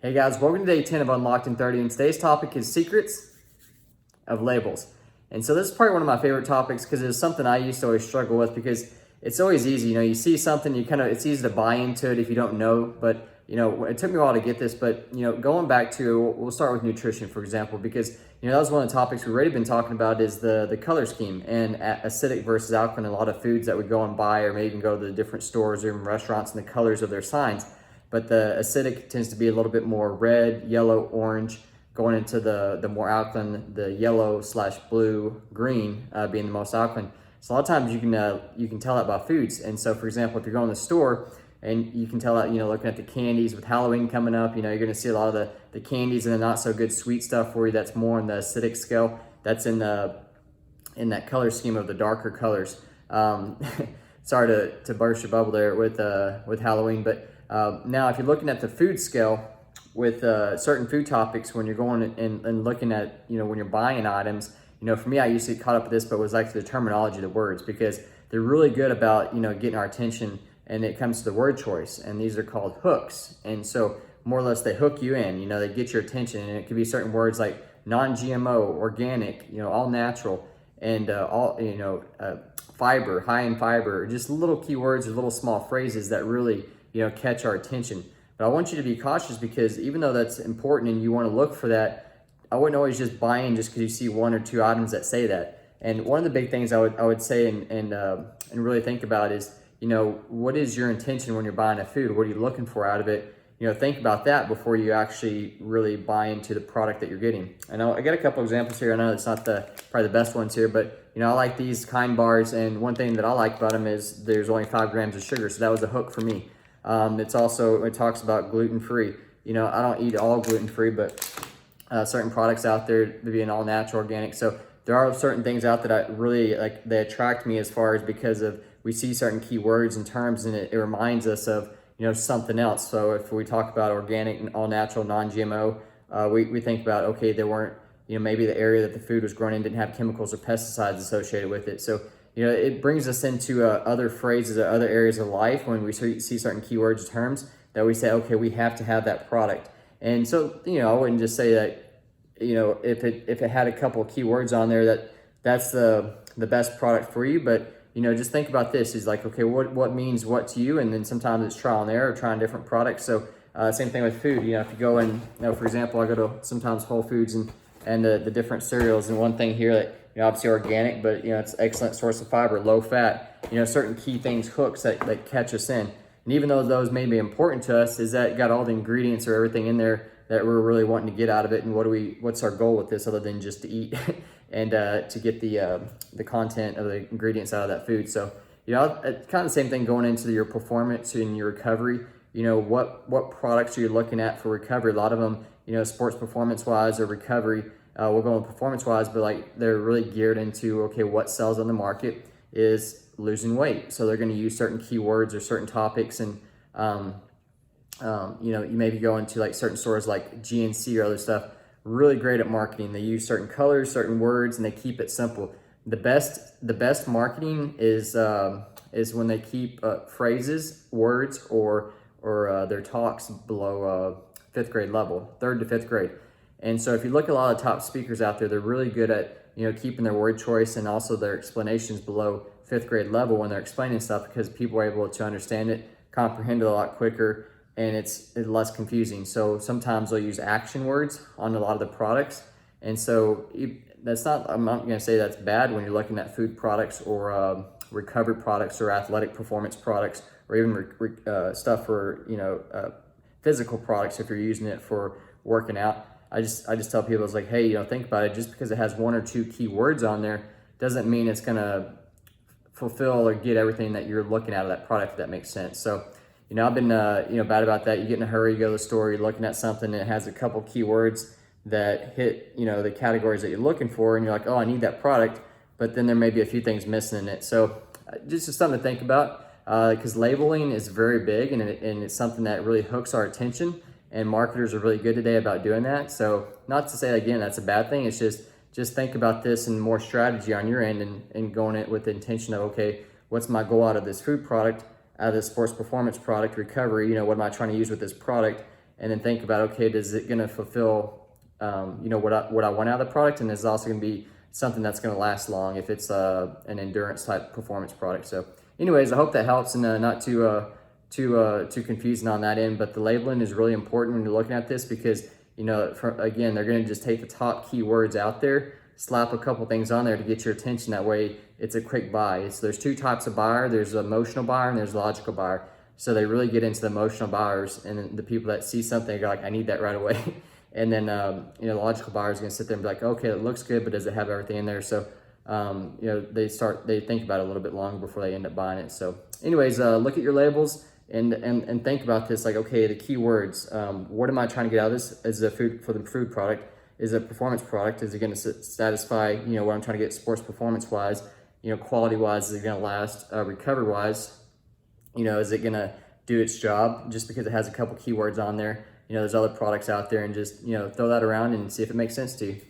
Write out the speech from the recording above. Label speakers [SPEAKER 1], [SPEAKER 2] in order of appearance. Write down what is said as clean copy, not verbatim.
[SPEAKER 1] Hey guys, welcome to day 10 of Unlocked in 30, and today's topic is secrets of labels. And so this is probably one of my favorite topics because it's something I used to always struggle with because it's always easy. You see something, it's easy to buy into it if you don't know, but it took me a while to get this, but going back to, we'll start with nutrition, for example, because that was one of the topics we've already been talking about is the color scheme and acidic versus alkaline. A lot of foods that we go and buy, or maybe even go to the different stores or even restaurants, and the colors of their signs. But the acidic tends to be a little bit more red, yellow, orange, going into the more alkaline, the yellow / blue, green being the most alkaline. So a lot of times you can tell that by foods. And so, for example, if you're going to the store and you can tell that, looking at the candies with Halloween coming up, you're going to see a lot of the candies and the not so good sweet stuff for you that's more on the acidic scale. That's in that color scheme of the darker colors. Sorry to burst your bubble there with Halloween, but now if you're looking at the food scale with certain food topics, when you're going and looking at, when you're buying items, for me, I used to get caught up with this, but it was like the terminology of the words, because they're really good about, getting our attention, and it comes to the word choice, and these are called hooks. And so more or less they hook you in, they get your attention, and it could be certain words like non-GMO, organic, all natural, and fiber, high in fiber, just little keywords or little small phrases that really, catch our attention. But I want you to be cautious, because even though that's important and you want to look for that, I wouldn't always just buy in just because you see one or two items that say that. And one of the big things I would say and really think about is, what is your intention when you're buying a food? What are you looking for out of it? Think about that before you actually really buy into the product that you're getting. I know I got a couple examples here. I know it's not probably the best ones here, but I like these Kind bars, and one thing that I like about them is there's only 5 grams of sugar, so that was a hook for me. It talks about gluten-free. I don't eat all gluten-free, but certain products out there being all natural, organic. So there are certain things out that I really like, they attract me, as far as because of we see certain keywords and terms, and it reminds us of something else. So if we talk about organic and all natural, non-GMO, we think about, okay, there weren't, maybe the area that the food was grown in didn't have chemicals or pesticides associated with it. So it brings us into other phrases or other areas of life when we see certain keywords or terms that we say, okay, we have to have that product. And so, I wouldn't just say that, if it had a couple of keywords on there that's the best product for you, but just think about this is like, okay, what means what to you? And then sometimes it's trial and error, trying different products. So same thing with food. If you go and, for example, I go to sometimes Whole Foods and the different cereals, and one thing here that, obviously organic, but it's an excellent source of fiber, low fat, certain key things, hooks that catch us in. And even though those may be important to us, is that got all the ingredients or everything in there that we're really wanting to get out of it, and what's our goal with this other than just to eat and to get the content of the ingredients out of that food. So it's kind of the same thing going into your performance and your recovery. What products are you looking at for recovery? A lot of them, sports performance wise or recovery, we'll go on performance wise, but like they're really geared into, okay, what sells on the market is losing weight. So they're going to use certain keywords or certain topics, and you maybe go into like certain stores like GNC or other stuff, really great at marketing. They use certain colors, certain words, and they keep it simple. The best marketing is when they keep phrases, words, or their talks below 5th grade level, 3rd to 5th grade. And so if you look at a lot of top speakers out there, they're really good at keeping their word choice and also their explanations below 5th grade level when they're explaining stuff, because people are able to understand it, comprehend it a lot quicker, and it's less confusing. So sometimes they'll use action words on a lot of the products. And so I'm not gonna say that's bad when you're looking at food products or recovery products or athletic performance products, or even stuff for, physical products if you're using it for working out. I just tell people, it's like, hey, think about it. Just because it has 1 or 2 key words on there doesn't mean it's gonna fulfill or get everything that you're looking at of that product, if that makes sense. So I've been bad about that. You get in a hurry, you go to the store, you're looking at something and it has a couple keywords that hit the categories that you're looking for, and you're like, oh, I need that product, but then there may be a few things missing in it. So just something to think about, because labeling is very big, and it's something that really hooks our attention, and marketers are really good today about doing that. So not to say, again, that's a bad thing. It's just think about this and more strategy on your end, and going it with the intention of, okay, what's my goal out of this food product, out of this sports performance product recovery? What am I trying to use with this product? and then think about, okay, does it going to fulfill, you know, what I want out of the product, and is also going to be something that's going to last long if it's an endurance type performance product. So, anyways, I hope that helps, and not too confusing on that end. But the labeling is really important when you're looking at this, because you know, again, they're going to just take the top keywords out there, slap a couple things on there to get your attention. That way it's a quick buy. There's two types of buyer. There's an emotional buyer and there's a logical buyer. So they really get into the emotional buyers, and the people that see something go like, I need that right away. And then, you know, the logical buyer is going to sit there and be like, okay, it looks good, but does it have everything in there? So, you know, they think about it a little bit longer before they end up buying it. So anyways, look at your labels and think about this, like, okay, the keywords, what am I trying to get out of this as a food for the food product? Is a performance product? Is it going to satisfy, you know, what I'm trying to get sports performance wise, you know, quality wise? Is it going to last? Recovery wise, you know, is it going to do its job? Just because it has a couple keywords on there, you know, there's other products out there, and just, you know, throw that around and see if it makes sense to you.